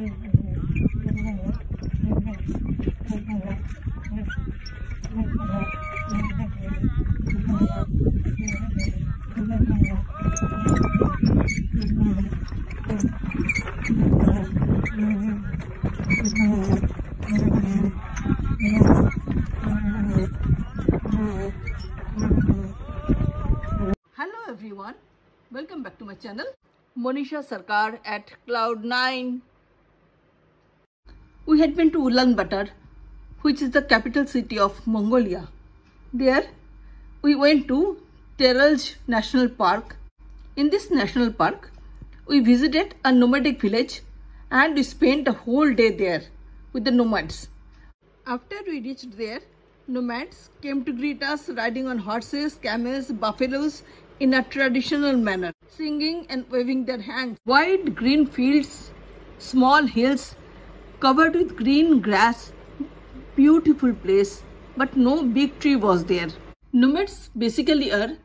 Hello everyone, welcome back to my channel. Monisha Sarkar at Cloud9. We had been to Ulaanbaatar, which is the capital city of Mongolia. There we went to Terelj National Park. In this national park, we visited a nomadic village and we spent a whole day there with the nomads. After we reached there, nomads came to greet us riding on horses, camels, buffaloes in a traditional manner, singing and waving their hands. Wide green fields, small hills covered with green grass, beautiful place, but no big tree was there. Nomads basically are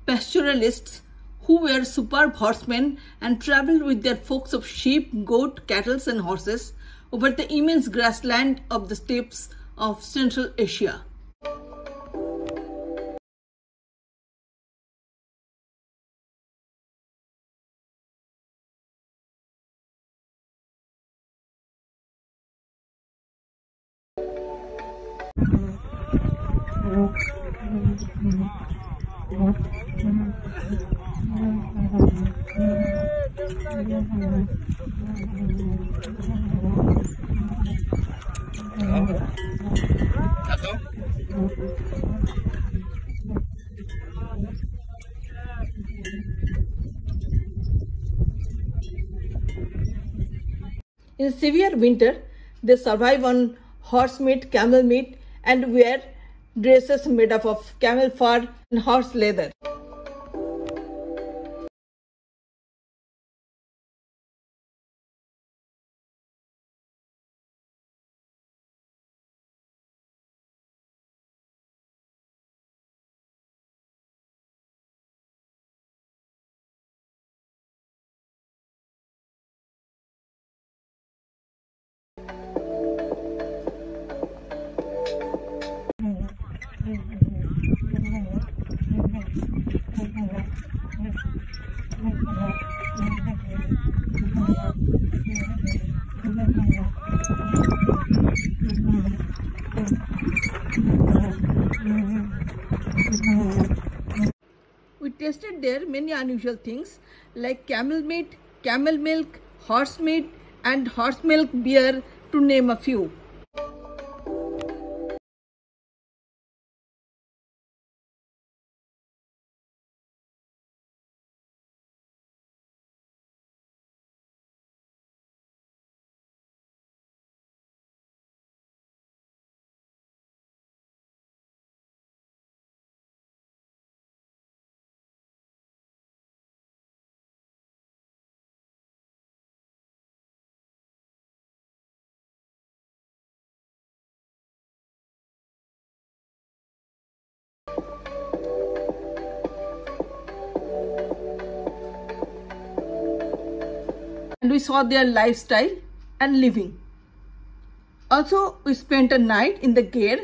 pastoralists who were superb horsemen and traveled with their flocks of sheep, goat, cattle and horses over the immense grassland of the steppes of Central Asia. In severe winter, they survive on horse meat, camel meat, and wear dresses made up of camel fur and horse leather. We tasted there many unusual things like camel meat, camel milk, horse meat and horse milk beer, to name a few. And we saw their lifestyle and living. Also, we spent a night in the Ger.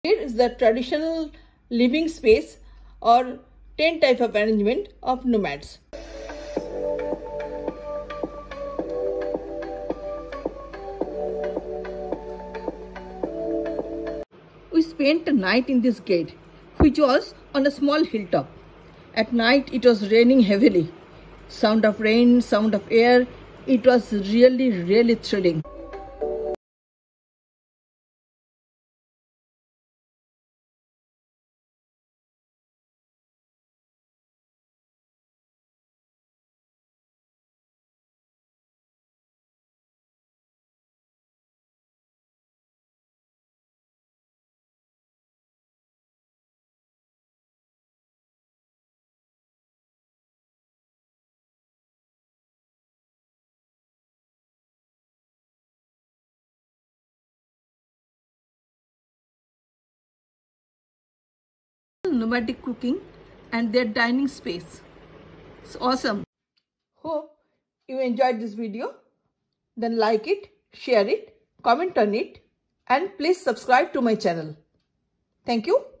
Here is the traditional living space or tent type of arrangement of nomads. We spent a night in this gate, which was on a small hilltop. At night it was raining heavily. Sound of rain, sound of air, it was really thrilling. nomadic cooking and their dining space. It's awesome. Hope you enjoyed this video. Then like it, share it, comment on it, and please subscribe to my channel. Thank you.